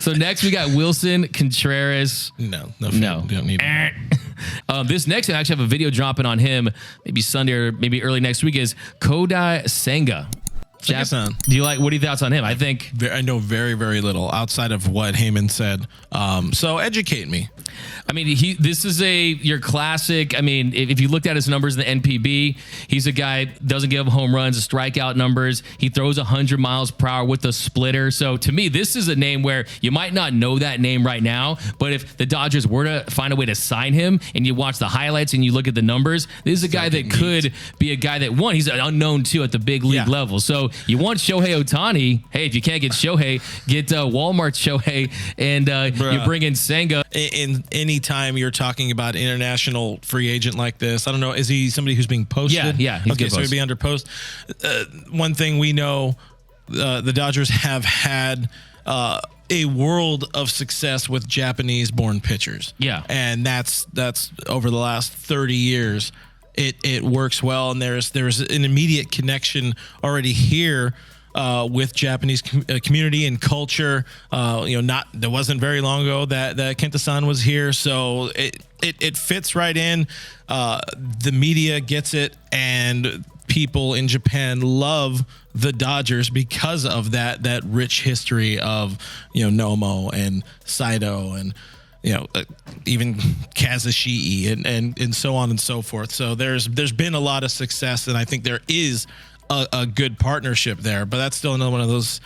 So next we got Wilson Contreras. No. You don't need it. This next one, I actually have a video dropping on him, maybe Sunday or maybe early next week, is Kodai Senga. What do you thoughts on him? I think I know very, very little outside of what Heyman said. So educate me. I mean, this is your classic. I mean, if you looked at his numbers in the NPB, he's a guy doesn't give home runs, strikeout numbers. He throws 100 miles per hour with a splitter. So to me, this is a name where you might not know that name right now, but if the Dodgers were to find a way to sign him and you watch the highlights and you look at the numbers, this is a guy that could be a guy that he's an unknown too at the big league level. So you want Shohei Ohtani. Hey, if you can't get Shohei, get Walmart Shohei, and you bring in Senga. In any time you're talking about international free agent like this, I don't know, is he somebody who's being posted? Yeah. He's okay, so he'd be under post. One thing we know, the Dodgers have had a world of success with Japanese-born pitchers. Yeah, and that's over the last 30 years. It works well, and there's an immediate connection already here with Japanese community and culture. There wasn't very long ago that Kenta-san was here, so it fits right in. The media gets it, and people in Japan love the Dodgers because of that rich history of Nomo and Saito and even Kazushii and so on and so forth. So there's been a lot of success, and I think there is a good partnership there. But that's still another one of those,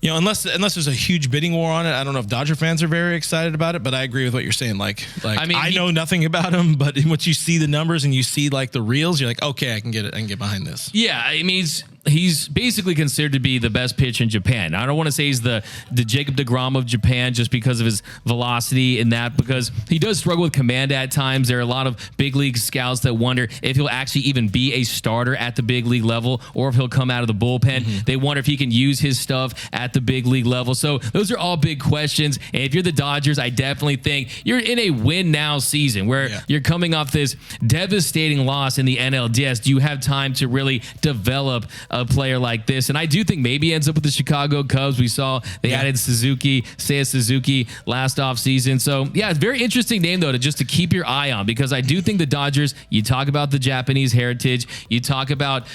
unless there's a huge bidding war on it. I don't know if Dodger fans are very excited about it, but I agree with what you're saying. Like I mean, I know nothing about him, but once you see the numbers and you see like the reels, you're like, okay, I can get it. I can get behind this. Yeah, I mean, he's basically considered to be the best pitcher in Japan. I don't want to say he's the Jacob deGrom of Japan just because of his velocity and that, because he does struggle with command at times. There are a lot of big league scouts that wonder if he'll actually even be a starter at the big league level or if he'll come out of the bullpen. Mm-hmm. They wonder if he can use his stuff at the big league level. So those are all big questions. And if you're the Dodgers, I definitely think you're in a win now season where you're coming off this devastating loss in the NLDS. Do you have time to really develop a player like this? And I do think maybe he ends up with the Chicago Cubs. We saw they added Seiya Suzuki last offseason. So yeah, it's a very interesting name though to keep your eye on, because I do think the Dodgers, you talk about the Japanese heritage, you talk about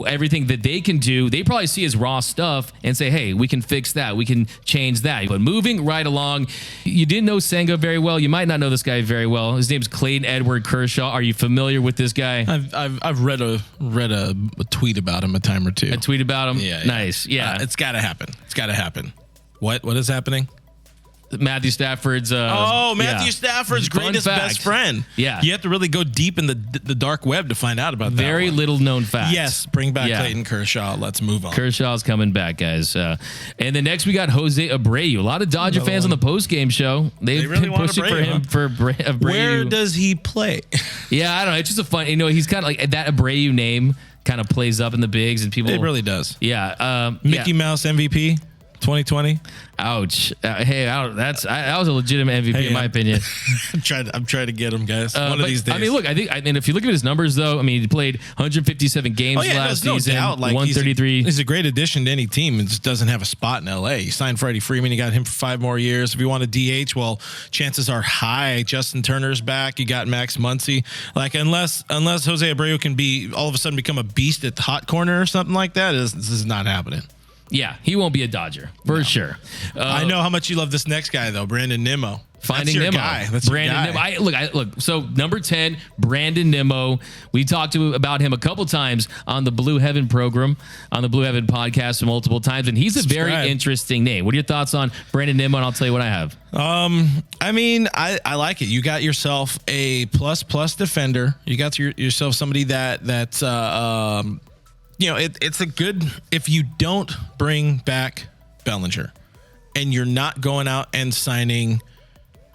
everything that they can do, they probably see his raw stuff and say, hey, we can fix that, we can change that. But moving right along, you didn't know Senga very well, you might not know this guy very well. His name's Clayton Edward Kershaw. Are you familiar with this guy? I've read a tweet about him a time or two. A tweet about him? Yeah. Nice. Yeah. It's got to happen. What is happening? Matthew Stafford's Matthew Stafford's greatest best friend. Yeah. You have to really go deep in the dark web to find out about that. Very little known fact. Yes, bring back Clayton Kershaw. Let's move on. Kershaw's coming back, guys. And then next we got Jose Abreu. A lot of Dodger fans on the post-game show. They've really been pushing for him for Abreu. Where does he play? Yeah, I don't know. It's just a fun, he's kind of like that Abreu name kind of plays up in the bigs and people. It really does. Yeah. Mickey Mouse MVP 2020. Ouch. Hey, that was a legitimate MVP in my opinion. I'm trying to get him, guys. One of these days. I mean, look, I mean, if you look at his numbers, though, I mean, he played 157 games last season, no doubt. 133. He's a great addition to any team. It just doesn't have a spot in L.A. You signed Freddie Freeman. You got him for 5 more years. If you want a DH, well, chances are high. Justin Turner's back. You got Max Muncy. Like, unless Jose Abreu can all of a sudden become a beast at the hot corner or something like that, this is not happening. Yeah, he won't be a Dodger for sure. I know how much you love this next guy, though, Brandon Nimmo. Finding That's your Nimmo. guy. That's Brandon your guy. Nimmo. Look. So number 10, Brandon Nimmo. We talked about him a couple times on the Blue Heaven program, on the Blue Heaven podcast multiple times, and he's a very interesting name. What are your thoughts on Brandon Nimmo? And I'll tell you what I have. I mean, I like it. You got yourself a plus defender. You got yourself somebody that's it's a good, if you don't bring back Bellinger and you're not going out and signing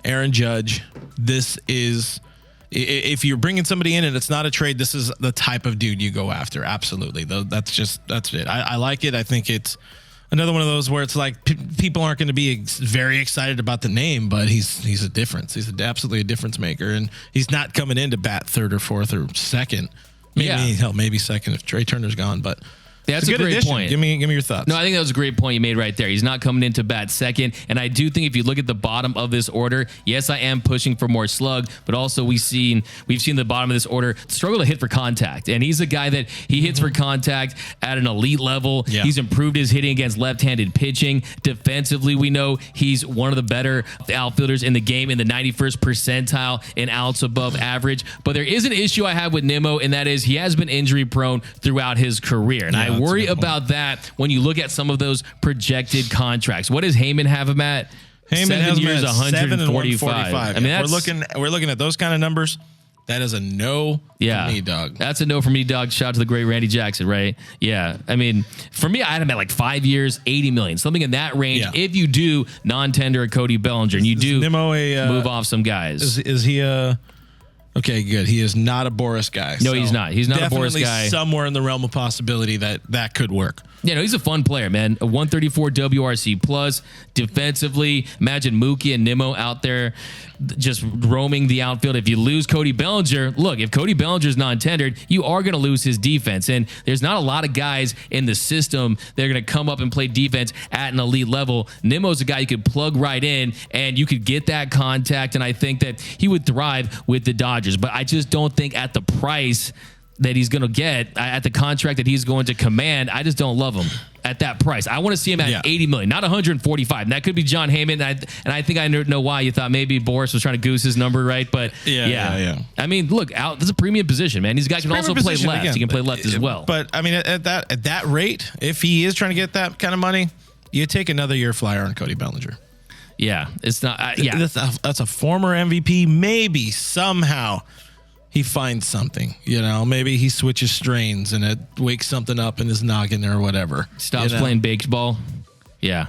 Aaron Judge, this is, if you're bringing somebody in and it's not a trade, this is the type of dude you go after. Absolutely. That's it. I like it. I think it's another one of those where it's like people aren't going to be very excited about the name, but he's a difference. He's absolutely a difference maker, and he's not coming in to bat third or fourth or second. Maybe second if Trey Turner's gone, but That's a good great addition. point. Give me your thoughts. No, I think that was a great point you made right there. He's not coming into bat second. And I do think if you look at the bottom of this order, yes, I am pushing for more slug, but also we've seen the bottom of this order struggle to hit for contact. And he's a guy that he hits for contact at an elite level. Yeah. He's improved his hitting against left-handed pitching. Defensively, we know he's one of the better outfielders in the game, in the 91st percentile in outs above average. But there is an issue I have with Nimmo, and that is he has been injury prone throughout his career. And I worry about that when you look at some of those projected contracts. What does Heyman have him at? Heyman 7 has years, him at 145. I mean, we're looking at those kind of numbers. That is a no for me, dog. That's a no for me, dog. Shout out to the great Randy Jackson, right? Yeah. I mean, for me, I had him at like 5 years, 80 million, something in that range. Yeah. If you do non-tender a Cody Bellinger and you do Nimmo move off some guys. Is he a... Okay, good. He is not a Boris guy. No, he's not. He's not a Boris guy. Somewhere in the realm of possibility that could work. Yeah, no, he's a fun player, man. A 134 WRC plus. Defensively, imagine Mookie and Nimmo out there just roaming the outfield. If you lose Cody Bellinger, look, if Cody Bellinger's non-tendered, you are going to lose his defense. And there's not a lot of guys in the system that are going to come up and play defense at an elite level. Nimmo's a guy you could plug right in and you could get that contact. And I think that he would thrive with the Dodgers. But I just don't think at the price that he's going to get, at the contract that he's going to command, I just don't love him at that price. I want to see him at 80 million, not 145. And that could be John Heyman. And I think I know why you thought maybe Boris was trying to goose his number, right? But yeah. I mean, look, this is a premium position, man. These guys can also play left. Again, he can play left as well. But I mean, at that rate, if he is trying to get that kind of money, you take another year flyer on Cody Bellinger. Yeah, it's not. That's a former MVP. Maybe somehow he finds something, maybe he switches strains and it wakes something up in his noggin or whatever. Stops playing baseball. Yeah.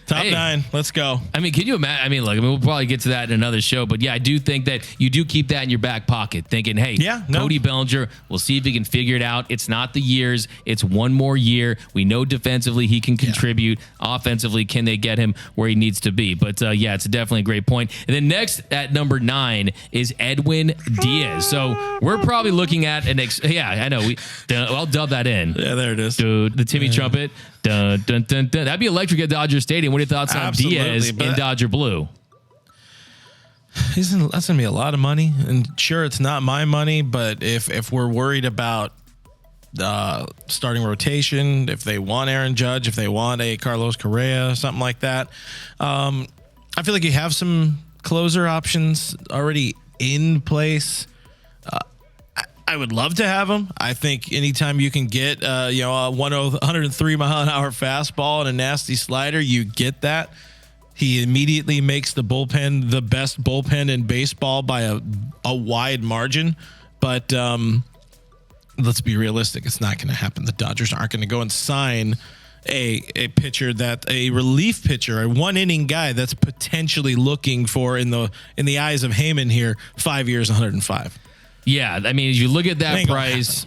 Top 9. Let's go. I mean, can you imagine? I mean, look, we'll probably get to that in another show, but yeah, I do think that you do keep that in your back pocket thinking, hey, Cody Bellinger, we'll see if he can figure it out. It's not the years. It's one more year. We know defensively he can contribute. Offensively, can they get him where he needs to be? But it's definitely a great point. And then next at number 9 is Edwin Diaz. So we're probably looking at I know. I'll dub that in. Yeah, there it is. Dude, the Timmy trumpet. Dun, dun, dun, dun. That'd be electric at Dodger Stadium. What are your thoughts on Diaz in Dodger blue? That's going to be a lot of money. And sure, it's not my money, but if we're worried about starting rotation, if they want Aaron Judge, if they want a Carlos Correa, something like that, I feel like you have some closer options already in place. I would love to have him. I think anytime you can get a 103 mile an hour fastball and a nasty slider, you get that. He immediately makes the bullpen the best bullpen in baseball by a wide margin. But let's be realistic. It's not going to happen. The Dodgers aren't going to go and sign a pitcher a relief pitcher, a 1-inning guy that's potentially looking for in the eyes of Heyman here 5 years, 105. Yeah, I mean, as you look at that price,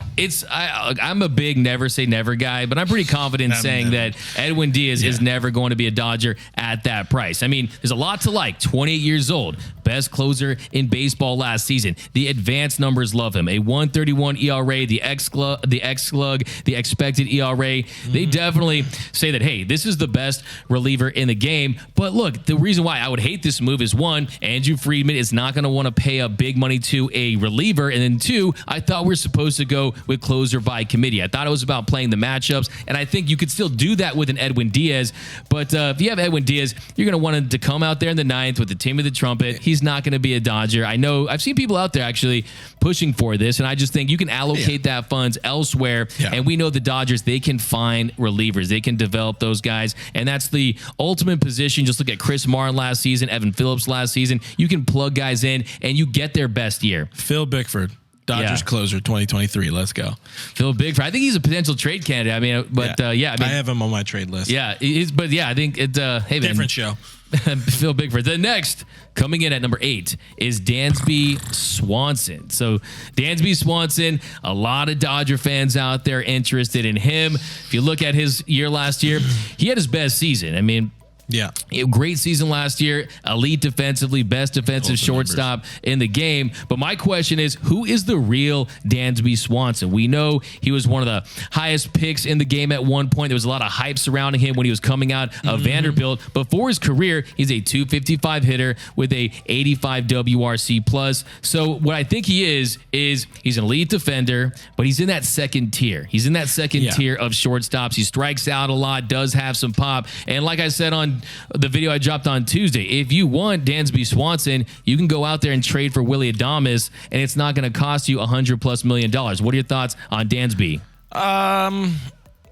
I'm a big never say never guy, but I'm pretty confident saying that Edwin Diaz is never going to be a Dodger at that price. I mean, there's a lot to like. 28 years old, best closer in baseball last season. The advanced numbers love him. A 131 ERA, the xSlug, the expected ERA. They definitely say that, hey, this is the best reliever in the game. But look, the reason why I would hate this move is, one, Andrew Friedman is not going to want to pay up big money to a reliever. And then 2, I thought we were supposed to go with closer by committee. I thought it was about playing the matchups, and I think you could still do that with an Edwin Diaz. But if you have Edwin Diaz, you're going to want him to come out there in the 9th with the Timmy the Trumpet. He's not going to be a Dodger. I know I've seen people out there actually pushing for this, and I just think you can allocate that funds elsewhere. And we know the Dodgers, they can find relievers. They can develop those guys, and that's the ultimate position. Just look at Chris Martin last season, Evan Phillips last season. You can plug guys in, and you get their best year. Phil Bickford. Dodgers closer 2023. Let's go. Phil Bickford. I think he's a potential trade candidate. I mean, but I have him on my trade list. Yeah, I think it's hey, man, different show. Phil Bickford. The next coming in at number 8 is Dansby Swanson. So Dansby Swanson, a lot of Dodger fans out there interested in him. If you look at his year last year, he had his best season. I mean, Yeah. Great season last year, elite defensively, best defensive shortstop in the game. But my question is, who is the real Dansby Swanson? We know he was one of the highest picks in the game at one point. There was a lot of hype surrounding him when he was coming out of Vanderbilt. But for his career, he's a 255 hitter with a 85 WRC plus. So what I think he is he's an elite defender, but he's in that second tier. He's in that second tier of shortstops. He strikes out a lot, does have some pop. And like I said on the video I dropped on Tuesday, if you want Dansby Swanson, you can go out there and trade for Willy Adames, and it's not going to cost you $100+ million. What are your thoughts on Dansby?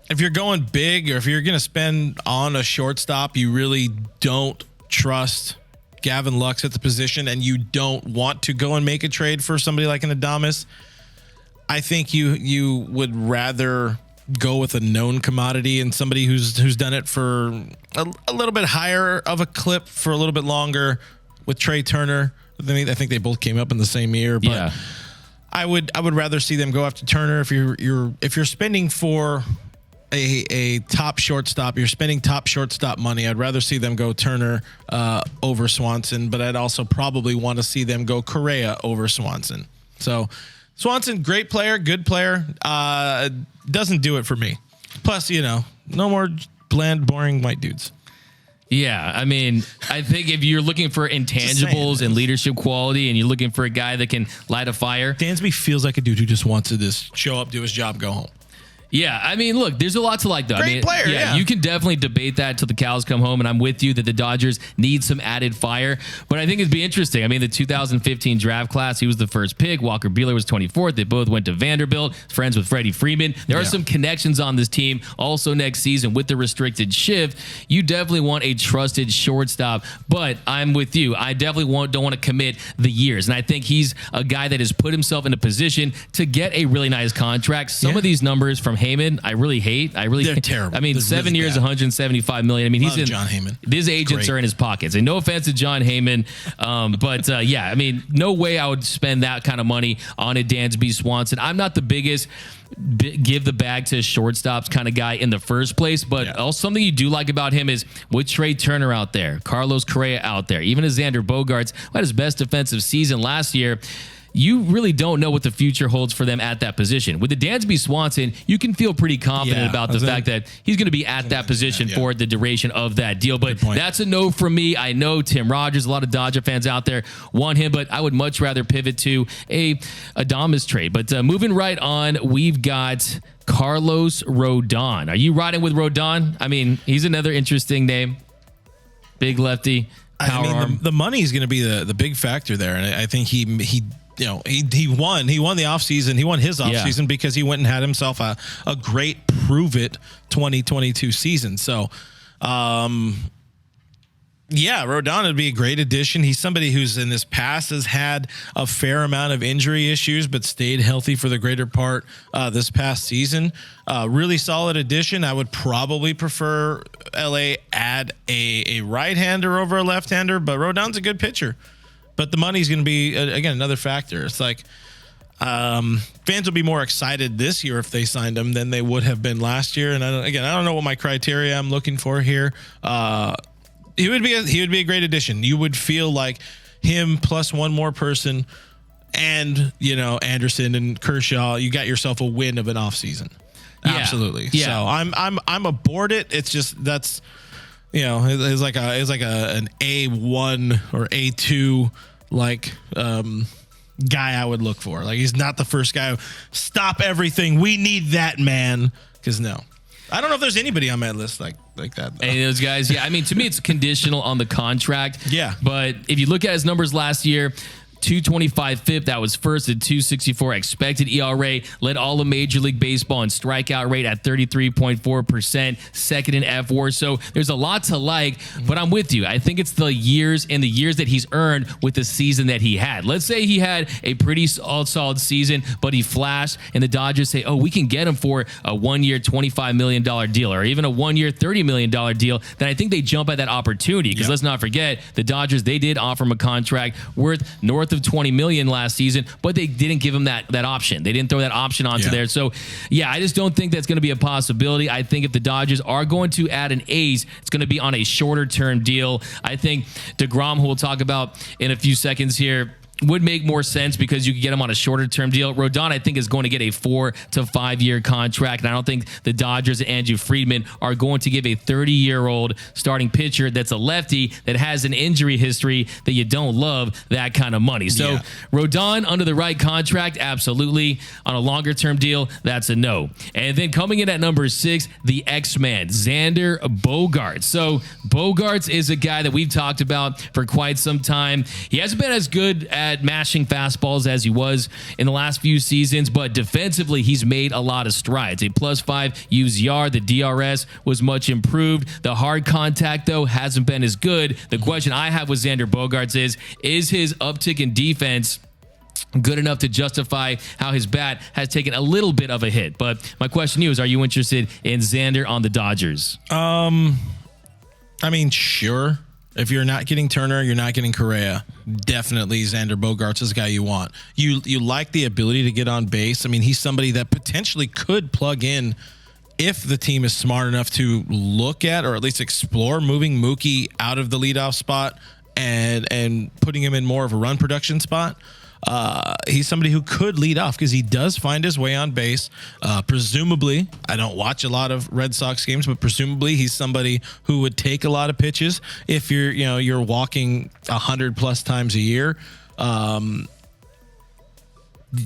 If you're going big, or if you're going to spend on a shortstop, you really don't trust Gavin Lux at the position, and you don't want to go and make a trade for somebody like an Adames. I think you would rather go with a known commodity and somebody who's done it for a little bit higher of a clip for a little bit longer with Trey Turner. I think they both came up in the same year, but I would rather see them go after Turner. If you're spending for a top shortstop, you're spending top shortstop money, I'd rather see them go Turner over Swanson, but I'd also probably want to see them go Correa over Swanson. So Swanson, great player, good player, doesn't do it for me. Plus, no more bland, boring white dudes. Yeah, I mean, I think if you're looking for intangibles and leadership quality, and you're looking for a guy that can light a fire, Dansby feels like a dude who just wants to just show up, do his job, go home. Yeah, I mean, look, there's a lot to like, though. Great player, yeah. You can definitely debate that till the cows come home, and I'm with you that the Dodgers need some added fire. But I think it'd be interesting. I mean, the 2015 draft class, he was the first pick. Walker Buehler was 24th. They both went to Vanderbilt, friends with Freddie Freeman. There are some connections on this team. Also, next season with the restricted shift, you definitely want a trusted shortstop. But I'm with you. I definitely don't want to commit the years. And I think he's a guy that has put himself in a position to get a really nice contract. Some of these numbers from Heyman, I really hate. They're terrible. I mean, They're 7 really years, bad. $175 million. I mean, he's in John Heyman. His agents are in his pockets. And no offense to John Heyman, but I mean, no way I would spend that kind of money on a Dansby Swanson. I'm not the biggest give the bag to shortstops kind of guy in the first place, but also something you do like about him is with Trey Turner out there, Carlos Correa out there, even as Xander Bogaerts, who had his best defensive season last year, you really don't know what the future holds for them at that position. With the Dansby Swanson, you can feel pretty confident about the fact that he's going to be at that position for the duration of that deal. But that's a no from me. I know Tim Rogers, a lot of Dodger fans out there want him, but I would much rather pivot to a Adames trade. But moving right on, we've got Carlos Rodon. Are you riding with Rodon? I mean, he's another interesting name. Big lefty, power arm. The money is going to be the big factor there, and I think he won the offseason. He won his offseason because he went and had himself a great prove it 2022 season. So, Rodon would be a great addition. He's somebody who's in this past has had a fair amount of injury issues, but stayed healthy for the greater part this past season. Really solid addition. I would probably prefer LA add a right-hander over a left-hander, but Rodon's a good pitcher. But the money's going to be, again, another factor. It's like fans will be more excited this year if they signed him than they would have been last year. And I don't know what my criteria I'm looking for here. He would be a great addition. You would feel like him plus one more person and, Anderson and Kershaw, you got yourself a win of an offseason. Yeah. Absolutely. Yeah. So I'm aboard it. It's just that's – it's like an A1 or A2 guy I would look for. Like, he's not the first guy. Stop everything. We need that man. Because I don't know if there's anybody on my list like that. Though. Any of those guys? Yeah, I mean, to me, it's conditional on the contract. Yeah. But if you look at his numbers last year, 225 FIP, that was first at 264 expected ERA, led all of Major League Baseball in strikeout rate at 33.4%, second in FWAR. So there's a lot to like, but I'm with you. I think it's the years that he's earned with the season that he had. Let's say he had a pretty solid season, but he flashed, and the Dodgers say, oh, we can get him for a 1 year, $25 million deal, or even a 1 year, $30 million deal. Then I think they jump at that opportunity, because let's not forget, the Dodgers, they did offer him a contract worth north of $20 million last season, but they didn't give him that option. They didn't throw that option onto there. So, yeah, I just don't think that's going to be a possibility. I think if the Dodgers are going to add an ace, it's going to be on a shorter-term deal. I think deGrom, who we'll talk about in a few seconds here, would make more sense because you could get him on a shorter term deal. Rodon, I think, is going to get a 4 to 5 year contract, and I don't think the Dodgers and Andrew Friedman are going to give a 30-year-old starting pitcher that's a lefty that has an injury history that you don't love that kind of money. So Rodon under the right contract, absolutely. On a longer term deal, that's a no. And then coming in at number 6, the X-Man, Xander Bogaerts. So Bogaerts is a guy that we've talked about for quite some time. He hasn't been as good at mashing fastballs as he was in the last few seasons, but defensively he's made a lot of strides. A +5 UZR, the DRS was much improved. The hard contact, though, hasn't been as good. The question I have with Xander Bogaerts is his uptick in defense good enough to justify how his bat has taken a little bit of a hit? But my question to you is, are you interested in Xander on the Dodgers? I mean, sure. If you're not getting Turner, you're not getting Correa. Definitely Xander Bogaerts is the guy you want. You like the ability to get on base. I mean, he's somebody that potentially could plug in if the team is smart enough to look at or at least explore moving Mookie out of the leadoff spot and putting him in more of a run production spot. He's somebody who could lead off because he does find his way on base. Presumably, I don't watch a lot of Red Sox games, but presumably he's somebody who would take a lot of pitches if you're walking 100+ times a year.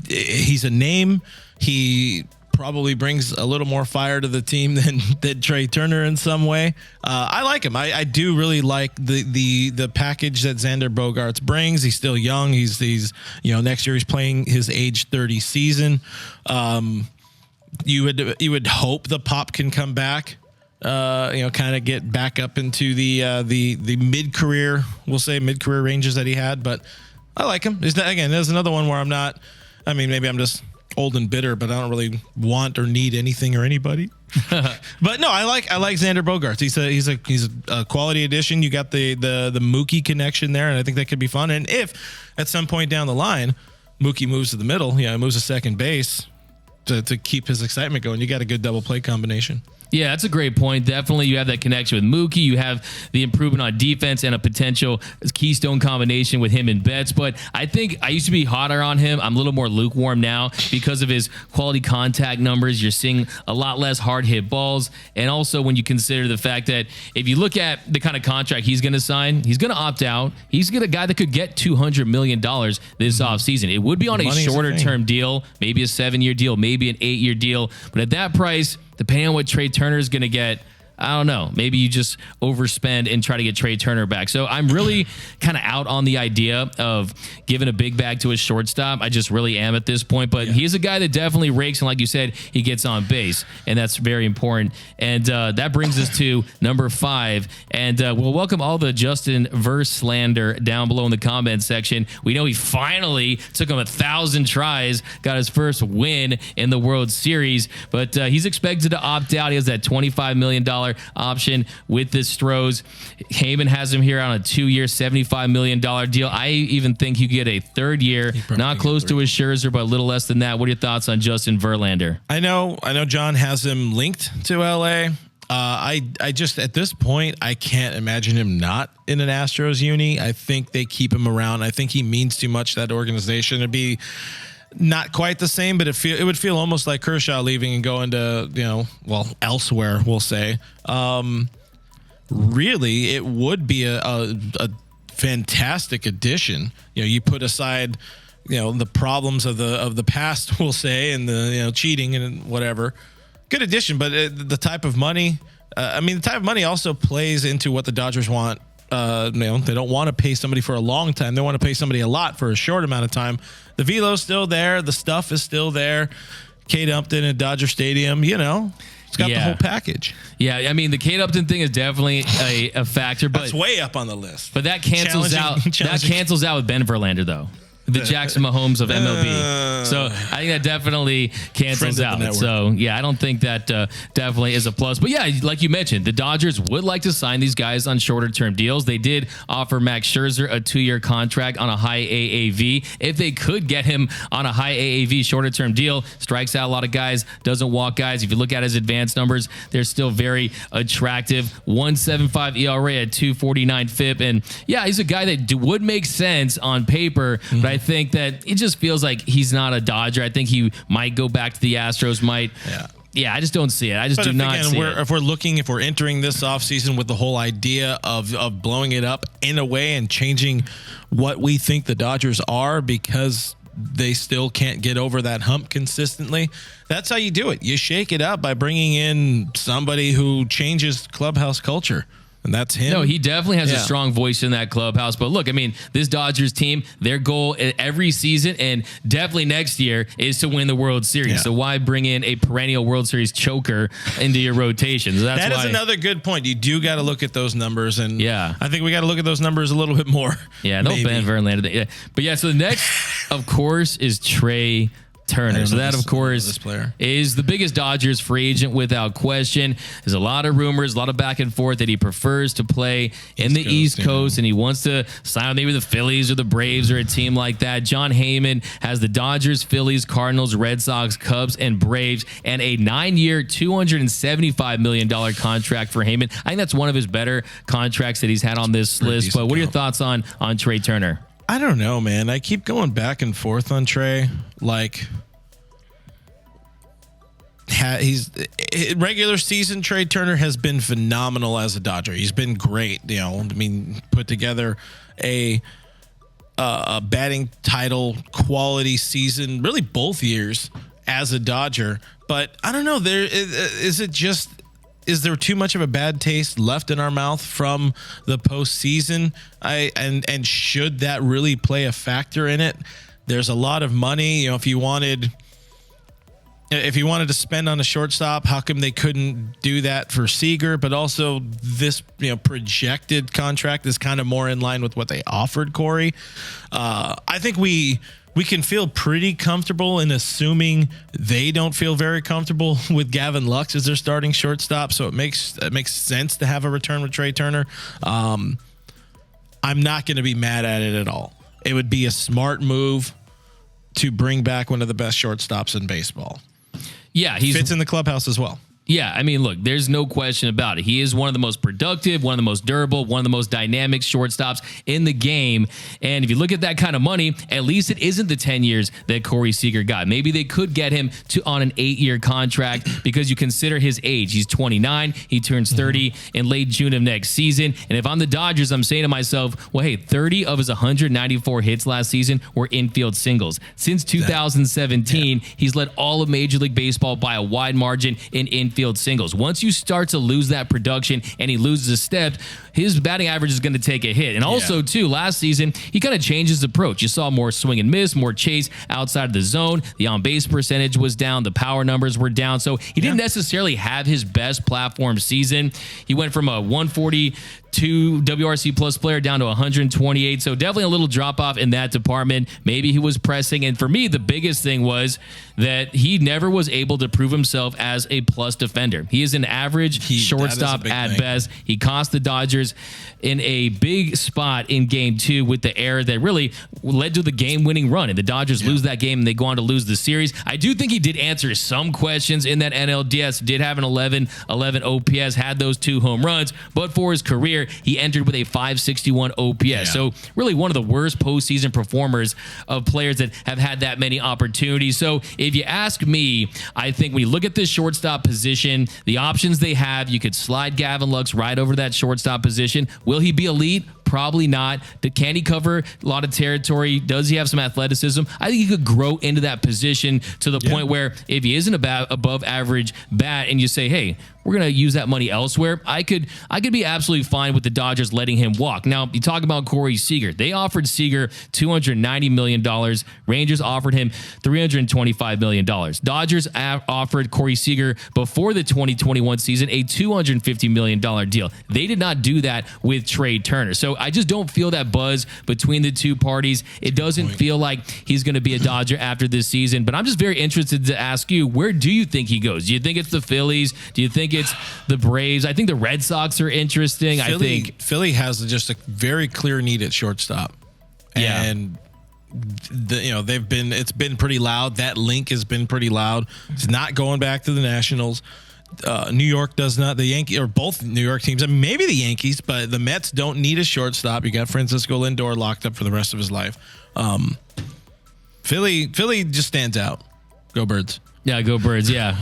He's a name. He probably brings a little more fire to the team than Trey Turner in some way. I like him. I do really like the package that Xander Bogaerts brings. He's still young. He's next year he's playing his age 30 season. You would hope the pop can come back. Kind of get back up into the mid-career, we'll say mid-career ranges that he had. But I like him. There's another one where I'm not. I mean, maybe I'm just old and bitter, but I don't really want or need anything or anybody. But no, I like Xander Bogaerts. He's a quality addition. You got the Mookie connection there, and I think that could be fun. And if at some point down the line Mookie moves to the middle, moves to second base to keep his excitement going, you got a good double play combination. Yeah, that's a great point. Definitely, you have that connection with Mookie. You have the improvement on defense and a potential keystone combination with him and Betts. But I think I used to be hotter on him. I'm a little more lukewarm now because of his quality contact numbers. You're seeing a lot less hard hit balls. And also when you consider the fact that if you look at the kind of contract he's going to sign, he's going to opt out. He's a guy that could get $200 million this offseason. It would be on a shorter term deal, maybe a 7-year deal, maybe an 8-year deal. But at that price, depending on what Trey Turner is going to get, I don't know. Maybe you just overspend and try to get Trey Turner back. So I'm really kind of out on the idea of giving a big bag to a shortstop. I just really am at this point. But he is a guy that definitely rakes, and like you said, he gets on base, and that's very important. And that brings us to number 5. And we'll welcome all the Justin Verlander down below in the comment section. We know he finally took him 1,000 tries, got his first win in the World Series, but he's expected to opt out. He has that $25 million option with the Stros. Heyman has him here on a 2-year, $75 million deal. I even think you get a 3rd year, not close to his Scherzer, but a little less than that. What are your thoughts on Justin Verlander? I know John has him linked to LA. I just, at this point, I can't imagine him not in an Astros uni. I think they keep him around. I think he means too much to that organization. It'd be not quite the same, but it would feel almost like Kershaw leaving and going to, elsewhere, we'll say. Really, it would be a fantastic addition. You put aside, the problems of the past, we'll say, and the, cheating and whatever. Good addition, but the type of money, the type of money also plays into what the Dodgers want. They don't want to pay somebody for a long time. They want to pay somebody a lot for a short amount of time. The velo's still there. The stuff is still there. Kate Upton at Dodger Stadium, it's got the whole package. Yeah, the Kate Upton thing is definitely a factor, but that's way up on the list. But that cancels out. That cancels out with Ben Verlander, though. the Jackson Mahomes of MLB. So I think that definitely cancels out. So yeah, I don't think that definitely is a plus. But yeah, like you mentioned, the Dodgers would like to sign these guys on shorter term deals. They did offer Max Scherzer a 2-year contract on a high AAV. If they could get him on a high AAV shorter term deal, strikes out a lot of guys, doesn't walk guys. If you look at his advanced numbers, they're still very attractive. 1.75 ERA at 2.49 FIP. And yeah, he's a guy that would make sense on paper, but I think that it just feels like he's not a Dodger. I think he might go back to the Astros, Yeah, I just don't see it. I just do not see it. If we're entering this offseason with the whole idea of blowing it up in a way and changing what we think the Dodgers are because they still can't get over that hump consistently, that's how you do it. You shake it up by bringing in somebody who changes clubhouse culture. And that's him. No, he definitely has a strong voice in that clubhouse. But look, I mean, this Dodgers team, their goal every season and definitely next year is to win the World Series. Yeah. So why bring in a perennial World Series choker into your rotation? So that is another good point. You do got to look at those numbers. And I think we got to look at those numbers a little bit more. Yeah, no Ben Verlander. Yeah. But yeah, so the next, of course, is Trey Turner. So that, of course, is the biggest Dodgers free agent without question. There's a lot of rumors, a lot of back and forth that he prefers to play in the East Coast and he wants to sign maybe the Phillies or the Braves or a team like that. John Heyman has the Dodgers, Phillies, Cardinals, Red Sox, Cubs, and Braves, and a 9-year, $275 million contract for Heyman. I think that's one of his better contracts that he's had on this list. But what are your thoughts on Trey Turner? I don't know, man. I keep going back and forth on Trey. Like, he's regular season. Trey Turner has been phenomenal as a Dodger. He's been great. You know, I mean, put together a batting title quality season, really both years as a Dodger. But I don't know. Is there too much of a bad taste left in our mouth from the postseason? And should that really play a factor in it? There's a lot of money. You know, if you wanted to spend on a shortstop, how come they couldn't do that for Seager? But also this, projected contract is kind of more in line with what they offered Corey. I think we can feel pretty comfortable in assuming they don't feel very comfortable with Gavin Lux as their starting shortstop. So it makes sense to have a return with Trey Turner. I'm not going to be mad at it at all. It would be a smart move to bring back one of the best shortstops in baseball. Yeah, he fits in the clubhouse as well. Yeah, I mean, look, there's no question about it. He is one of the most productive, one of the most durable, one of the most dynamic shortstops in the game. And if you look at that kind of money, at least it isn't the 10 years that Corey Seager got. Maybe they could get him on an 8-year contract because you consider his age. He's 29. He turns 30 in late June of next season. And if I'm the Dodgers, I'm saying to myself, well, hey, 30 of his 194 hits last season were infield singles. Since 2017, he's led all of Major League Baseball by a wide margin in infield singles. Once you start to lose that production and he loses a step, his batting average is going to take a hit. And also, too, last season, he kind of changed his approach. You saw more swing and miss, more chase outside of the zone. The on-base percentage was down. The power numbers were down. So he didn't necessarily have his best platform season. He went from a 142 WRC plus player down to 128. So definitely a little drop off in that department. Maybe he was pressing. And for me, the biggest thing was that he never was able to prove himself as a plus defender. He is an average shortstop at best. He cost the Dodgers in a big spot in game 2 with the error that really led to the game-winning run. And the Dodgers lose that game and they go on to lose the series. I do think he did answer some questions in that NLDS, did have an 11 OPS, had those 2 home runs, but for his career, he entered with a 561 OPS. So really one of the worst postseason performers of players that have had that many opportunities. So if you ask me, I think when you look at this shortstop position, the options they have, you could slide Gavin Lux right over that shortstop position. Will he be elite? Probably not. Can he cover a lot of territory? Does he have some athleticism? I think he could grow into that position to the point where if he isn't above average bat and you say, hey, we're going to use that money elsewhere, I could be absolutely fine with the Dodgers letting him walk. Now, you talk about Corey Seager. They offered Seager $290 million. Rangers offered him $325 million. Dodgers offered Corey Seager before the 2021 season a $250 million deal. They did not do that with Trey Turner. So I just don't feel that buzz between the two parties. It doesn't feel like he's going to be a Dodger after this season. But I'm just very interested to ask you, where do you think he goes? Do you think it's the Phillies? Do you think it's the Braves? I think the Red Sox are interesting. Philly has just a very clear need at shortstop. Yeah. And it's been pretty loud. That link has been pretty loud. It's not going back to the Nationals. New York does not. The Yankees, or both New York teams, and maybe the Yankees, but the Mets don't need a shortstop. You got Francisco Lindor locked up for the rest of his life. Philly just stands out. Go Birds. Yeah, go Birds. Yeah.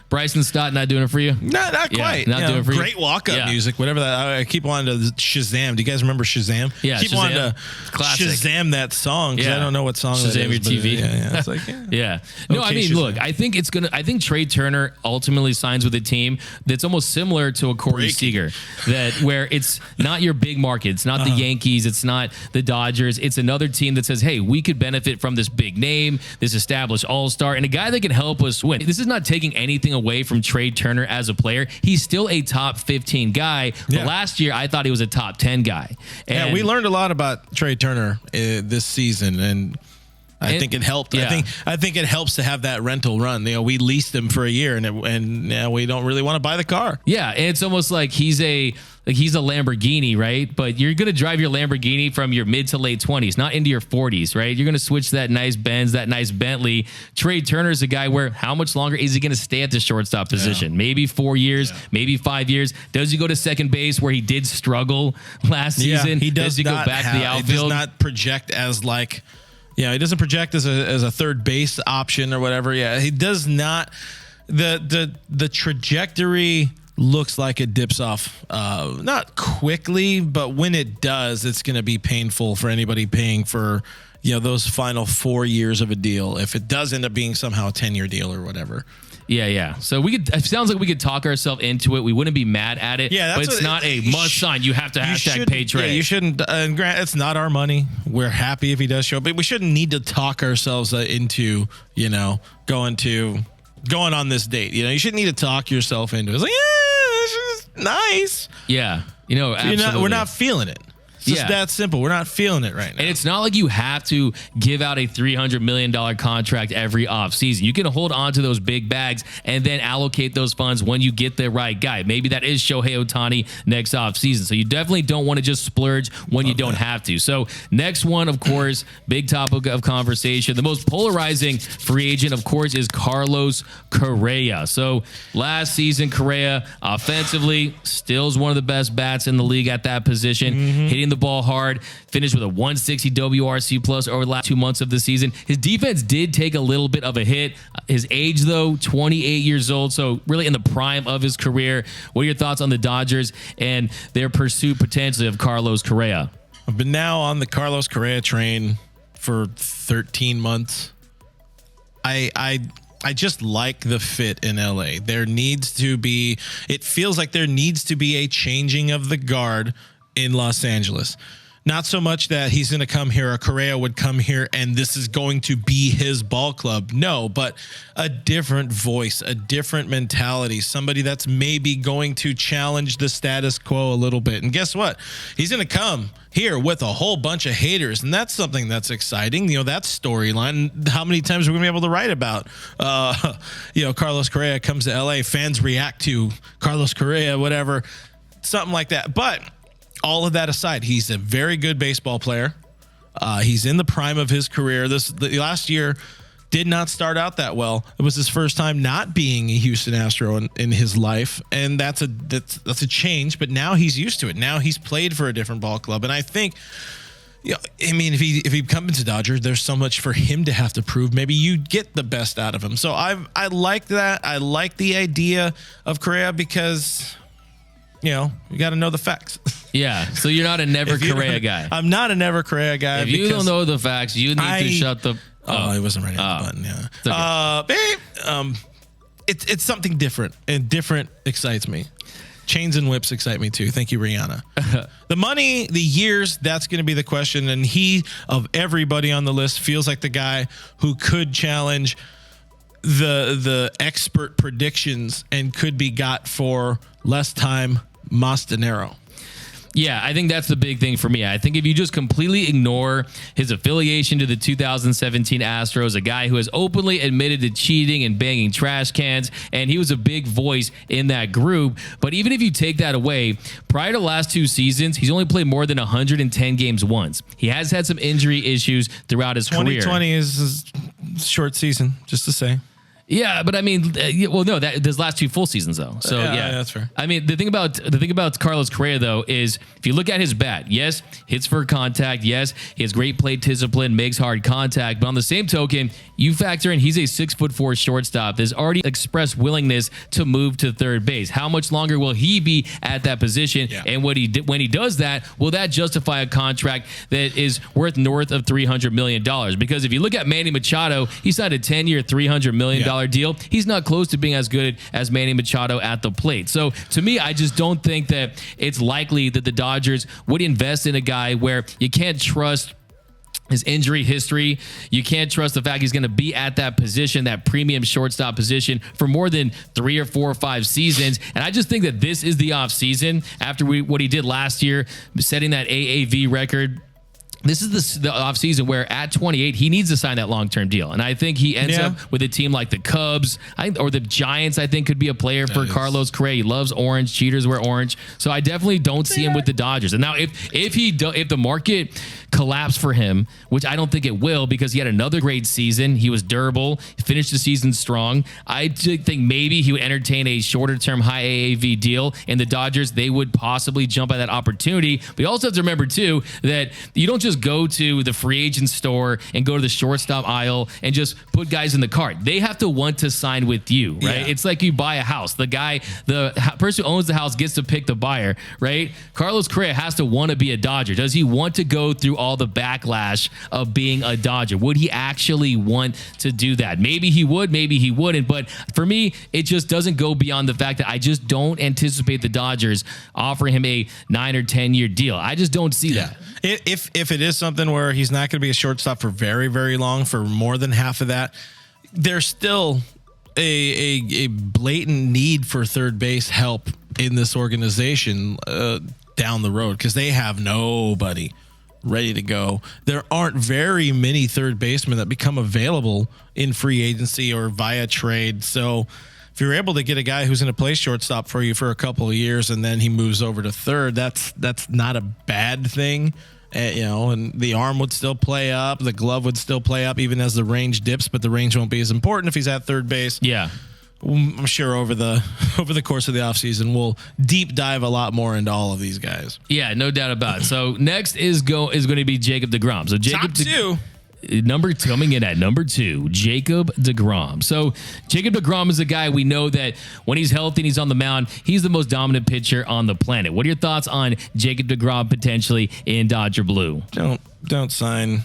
Bryson Stott not doing it for you? Not quite. Not doing it for you. Great walk-up music, whatever that. I keep wanting to Shazam. Do you guys remember Shazam? Yeah, keep Shazam. wanting to Classic. Shazam that song because I don't know what song Shazam that is. your TV. Yeah. It's like, yeah. No, Okay, I mean, Shazam. look, I think Trey Turner ultimately signs with a team that's almost similar to a Corey Seager, where it's not your big market. It's not the Yankees. It's not the Dodgers. It's another team that says, hey, we could benefit from this big name, this established all-star, and a guy that can help us win. This is not taking anything away from Trey Turner as a player. He's still a top 15 guy. But last year, I thought he was a top 10 guy. And we learned a lot about Trey Turner this season, and I think it helped. Yeah. I think it helps to have that rental run. We leased him for a year, and now we don't really want to buy the car. Yeah, and it's almost like he's a Lamborghini, right? But you're going to drive your Lamborghini from your mid to late 20s, not into your 40s, right? You're going to switch that nice Benz, that nice Bentley. Trey Turner's a guy where how much longer is he going to stay at the shortstop position? Maybe 4 years, maybe 5 years. Does he go to second base where he did struggle last season? He does. Does he go back to the outfield? He does not project as like. Yeah, he doesn't project as a third base option or whatever. Yeah, he does not. The trajectory looks like it dips off, not quickly, but when it does, it's going to be painful for anybody paying for those final 4 years of a deal. If it does end up being somehow a 10-year deal or whatever. Yeah. So it sounds like we could talk ourselves into it. We wouldn't be mad at it. Yeah, but it's not a must sign. You have to hashtag pay Trey. Yeah, you shouldn't. And Grant, it's not our money. We're happy if he does show up, but we shouldn't need to talk ourselves into going on this date. You shouldn't need to talk yourself into it. It's like, this is nice. Yeah, absolutely. We're not feeling it. It's just that simple. We're not feeling it right now. And it's not like you have to give out a $300 million contract every offseason. You can hold on to those big bags and then allocate those funds when you get the right guy. Maybe that is Shohei Ohtani next offseason. So you definitely don't want to just splurge when you don't have to. So next one, of course, big topic of conversation. The most polarizing free agent, of course, is Carlos Correa. So last season, Correa offensively still is one of the best bats in the league at that position, hitting the ball hard, finished with a 160 WRC plus over the last 2 months of the season. His defense did take a little bit of a hit. His age, though, 28 years old, so really in the prime of his career. What are your thoughts on the Dodgers and their pursuit potentially of Carlos Correa? I've been now on the Carlos Correa train for 13 months. I just like the fit in LA. It feels like there needs to be a changing of the guard in Los Angeles. Not so much that he's going to come here, or Correa would come here and this is going to be his ball club. No, but a different voice, a different mentality, somebody that's maybe going to challenge the status quo a little bit. And guess what? He's going to come here with a whole bunch of haters, and that's something that's exciting. That storyline, how many times we're going to be able to write about, Carlos Correa comes to LA, fans react to Carlos Correa, whatever, something like that. But all of that aside, he's a very good baseball player. He's in the prime of his career. The last year did not start out that well. It was his first time not being a Houston Astro in his life, and that's a change. But now he's used to it. Now he's played for a different ball club, and I think, if he comes to Dodgers, there's so much for him to have to prove. Maybe you get the best out of him. So I like that. I like the idea of Correa because you got to know the facts. Yeah, so you're not a never Correa guy. I'm not a never Correa guy. If you don't know the facts, you need to shut the... Oh, he wasn't ready on the button, yeah. Babe, it's something different, and different excites me. Chains and whips excite me too. Thank you, Rihanna. The money, the years, that's going to be the question, and he, of everybody on the list, feels like the guy who could challenge the expert predictions and could be got for less time, más dinero. Yeah, I think that's the big thing for me. I think if you just completely ignore his affiliation to the 2017 Astros, a guy who has openly admitted to cheating and banging trash cans, and he was a big voice in that group. But even if you take that away, prior to the last 2 seasons, he's only played more than 110 games once. He has had some injury issues throughout his career. 2020 is a short season, just to say. Yeah, but I mean, well, no, there's last 2 full seasons though. So yeah, that's fair. I mean, the thing about Carlos Correa though is if you look at his bat, yes, hits for contact, yes, he has great plate discipline, makes hard contact, but on the same token, you factor in he's a 6'4" shortstop that's already expressed willingness to move to third base. How much longer will he be at that position? Yeah. And when he does that, will that justify a contract that is worth north of $300 million? Because if you look at Manny Machado, he signed a 10-year, $300 million deal. He's not close to being as good as Manny Machado at the plate. So to me, I just don't think that it's likely that the Dodgers would invest in a guy where you can't trust his injury history. You can't trust the fact he's going to be at that position, that premium shortstop position, for more than 3 or 4 or 5 seasons. And I just think that this is the offseason after what he did last year, setting that AAV record. This is the offseason where at 28, he needs to sign that long-term deal. And I think he ends up with a team like the Cubs or the Giants, I think, could be a player for Carlos Correa. He loves orange. Cheaters wear orange. So I definitely don't see him with the Dodgers. And now if the market collapsed for him, which I don't think it will because he had another great season, he was durable, finished the season strong, I think maybe he would entertain a shorter-term high AAV deal. And the Dodgers, they would possibly jump at that opportunity. But you also have to remember, too, that you don't just go to the free agent store and go to the shortstop aisle and just put guys in the cart. They have to want to sign with you, right? Yeah. It's like you buy a house. The person who owns the house gets to pick the buyer, right? Carlos Correa has to want to be a Dodger. Does he want to go through all the backlash of being a Dodger? Would he actually want to do that? Maybe he would, maybe he wouldn't. But for me, it just doesn't go beyond the fact that I just don't anticipate the Dodgers offering him a 9 or 10-year deal. I just don't see that. If it is something where he's not going to be a shortstop for very, very long, for more than half of that, there's still a blatant need for third base help in this organization down the road because they have nobody ready to go. There aren't very many third basemen that become available in free agency or via trade. So if you're able to get a guy who's going to play shortstop for you for a couple of years and then he moves over to third, that's not a bad thing. And the arm would still play up, the glove would still play up even as the range dips, but the range won't be as important if he's at third base. Yeah. I'm sure over the course of the offseason, we'll deep dive a lot more into all of these guys. Yeah, no doubt about it. So next is going to be Jacob deGrom. So Jacob top 2. Coming in at number 2, Jacob deGrom. So Jacob deGrom is a guy we know that when he's healthy and he's on the mound, he's the most dominant pitcher on the planet. What are your thoughts on Jacob deGrom potentially in Dodger blue? Don't sign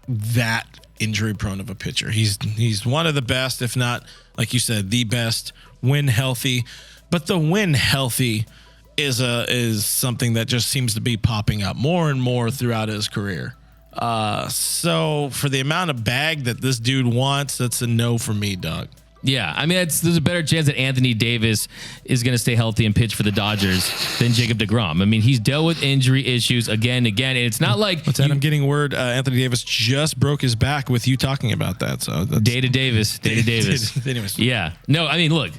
that injury prone of a pitcher. He's one of the best, if not, like you said, the best when healthy. But the when healthy is something that just seems to be popping up more and more throughout his career. So for the amount of bag that this dude wants, that's a no for me, Doug. Yeah, I mean, there's a better chance that Anthony Davis is going to stay healthy and pitch for the Dodgers than Jacob deGrom. I mean, he's dealt with injury issues again and again, and it's not like... What's that? I'm getting word Anthony Davis just broke his back with you talking about that. So that's... Data Davis. Anyways. Yeah. No, I mean, look.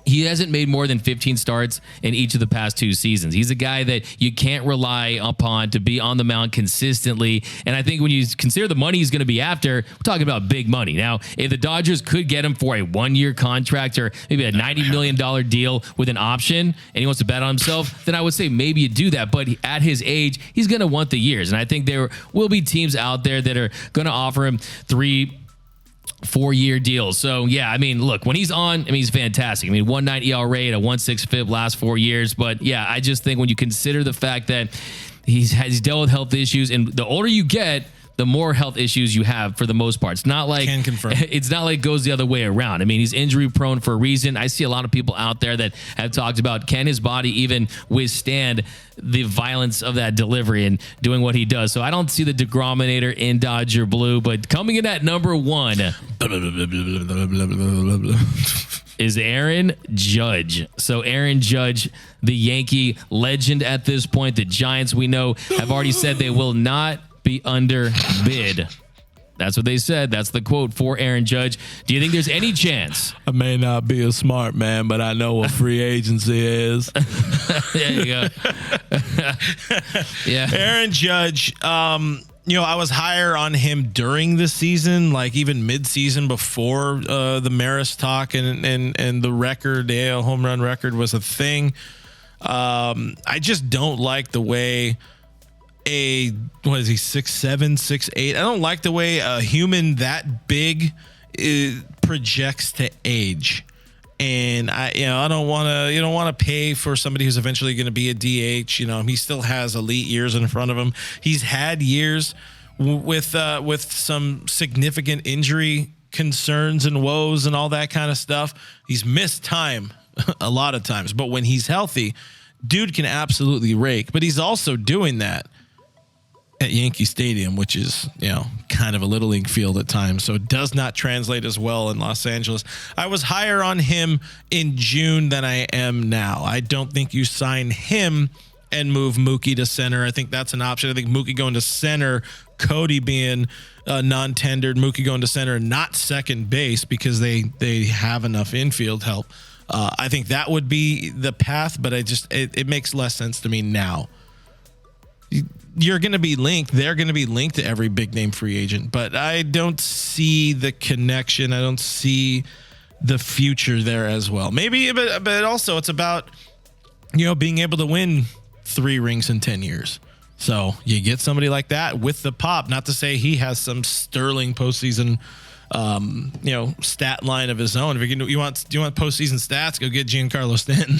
He hasn't made more than 15 starts in each of the past 2 seasons. He's a guy that you can't rely upon to be on the mound consistently. And I think when you consider the money he's going to be after, we're talking about big money. Now, if the Dodgers could get him for a 1-year contract or maybe a $90 million deal with an option and he wants to bet on himself, then I would say maybe you do that. But at his age, he's going to want the years. And I think there will be teams out there that are going to offer him 3-4-year deals. So, yeah, I mean, look, when he's on, I mean, he's fantastic. I mean, 1.9 ERA at a 1.6 FIP last 4 years. But, yeah, I just think when you consider the fact that he's dealt with health issues, and the older you get, the more health issues you have for the most part. It's not like it's not like it goes the other way around. I mean, he's injury prone for a reason. I see a lot of people out there that have talked about, can his body even withstand the violence of that delivery and doing what he does. So I don't see the deGrominator in Dodger blue, but coming in at number 1. is Aaron Judge. So Aaron Judge, the Yankee legend at this point. The Giants, we know, have already said they will not be underbid. That's what they said. That's the quote for Aaron Judge. Do you think there's any chance? I may not be a smart man, but I know what free agency is. There you go. Yeah. Aaron Judge, I was higher on him during the season, like even mid-season before the Maris talk and the record, the AL home run record was a thing. I just don't like the way what is he, 6'7", 6'8"? I don't like the way a human that big projects to age. And I don't want to. You don't want to pay for somebody who's eventually going to be a DH. He still has elite years in front of him. He's had years with some significant injury concerns and woes and all that kind of stuff. He's missed time a lot of times, but when he's healthy, dude can absolutely rake. But he's also doing that at Yankee Stadium, which is, kind of a little league field at times. So it does not translate as well in Los Angeles. I was higher on him in June than I am now. I don't think you sign him and move Mookie to center. I think that's an option. I think Mookie going to center, Cody being non-tendered, Mookie going to center, not second base because they have enough infield help. I think that would be the path, but it makes less sense to me now. You're going to be linked. They're going to be linked to every big name free agent, but I don't see the connection. I don't see the future there as well. Maybe, but also it's about, being able to win 3 rings in 10 years. So you get somebody like that with the pop, not to say he has some sterling postseason, stat line of his own. If you want postseason stats, go get Giancarlo Stanton.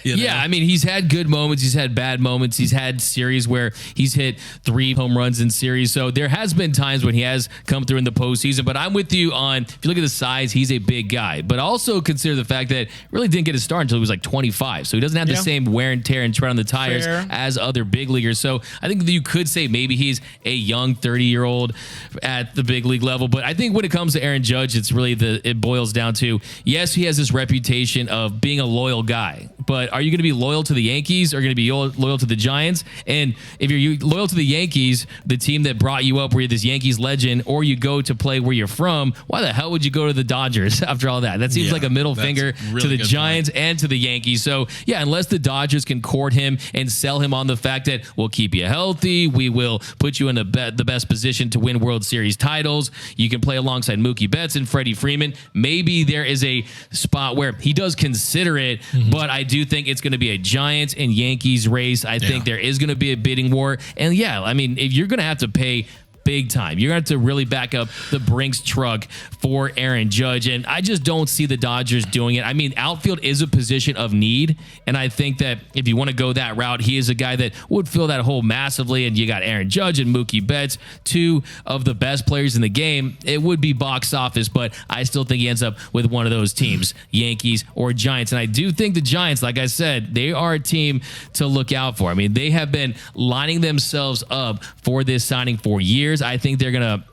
Yeah, I mean, he's had good moments. He's had bad moments. He's had series where he's hit 3 home runs in series. So there has been times when he has come through in the postseason. But I'm with you on, if you look at the size, he's a big guy. But also consider the fact that really didn't get his start until he was like 25. So he doesn't have the same wear and tear and tread on the tires as other big leaguers. So I think that you could say maybe he's a young 30-year-old at the big league level. But I think when it comes to Aaron Judge, it's really it boils down to, yes, he has this reputation of being a loyal guy. But are you going to be loyal to the Yankees or going to be loyal to the Giants? And if you're loyal to the Yankees, the team that brought you up where you're this Yankees legend, or you go to play where you're from, why the hell would you go to the Dodgers after all that? That seems like a middle finger to the Giants and to the Yankees. So, yeah, unless the Dodgers can court him and sell him on the fact that we'll keep you healthy, we will put you in the best position to win World Series titles, you can play alongside Mookie Betts and Freddie Freeman, maybe there is a spot where he does consider it, but I do think it's going to be a Giants and Yankees race. I think there is going to be a bidding war. And I mean, if you're going to have to pay big time, you're going to have to really back up the Brinks truck for Aaron Judge. And I just don't see the Dodgers doing it. I mean, outfield is a position of need. And I think that if you want to go that route, he is a guy that would fill that hole massively. And you got Aaron Judge and Mookie Betts, 2 of the best players in the game. It would be box office, but I still think he ends up with one of those teams, Yankees or Giants. And I do think the Giants, like I said, they are a team to look out for. I mean, they have been lining themselves up for this signing for years. I think they're going to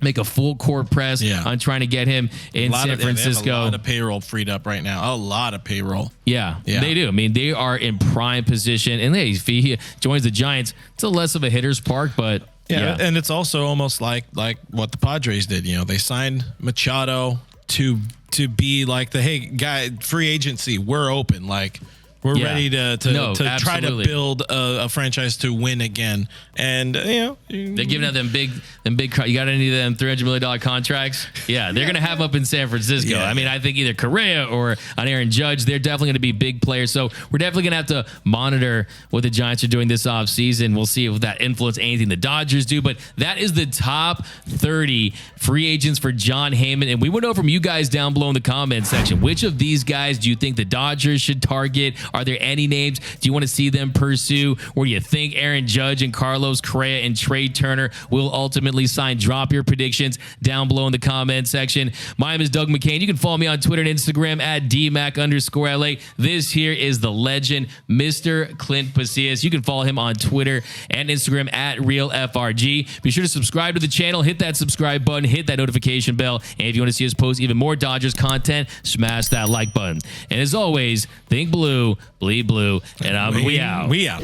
make a full court press on trying to get him in San Francisco. They have a lot of payroll freed up right now. A lot of payroll. Yeah, they do. I mean, they are in prime position. And if he joins the Giants, it's a less of a hitter's park, but and it's also almost like what the Padres did. They signed Machado to be like the, hey, guy, free agency, we're open. Like, we're ready to try to build a franchise to win again. And, they're giving out them big, you got any of them $300 million contracts? Yeah, they're going to have up in San Francisco. I mean, I think either Correa or on Aaron Judge, they're definitely going to be big players. So we're definitely going to have to monitor what the Giants are doing this offseason. We'll see if that influences anything the Dodgers do. But that is the top 30 free agents for John Heyman. And we want to know from you guys down below in the comment section, which of these guys do you think the Dodgers should target? Are there any names do you want to see them pursue? Or do you think Aaron Judge and Carlos Correa and Trey Turner will ultimately sign? Drop your predictions down below in the comment section. My name is Doug McCain. You can follow me on Twitter and Instagram at DMac_LA. This here is the legend, Mr. Clint Pasillas. You can follow him on Twitter and Instagram at RealFRG. Be sure to subscribe to the channel, hit that subscribe button, hit that notification bell, and if you want to see us post even more Dodgers content, smash that like button. And as always, think blue, bleed blue, and we out. We out.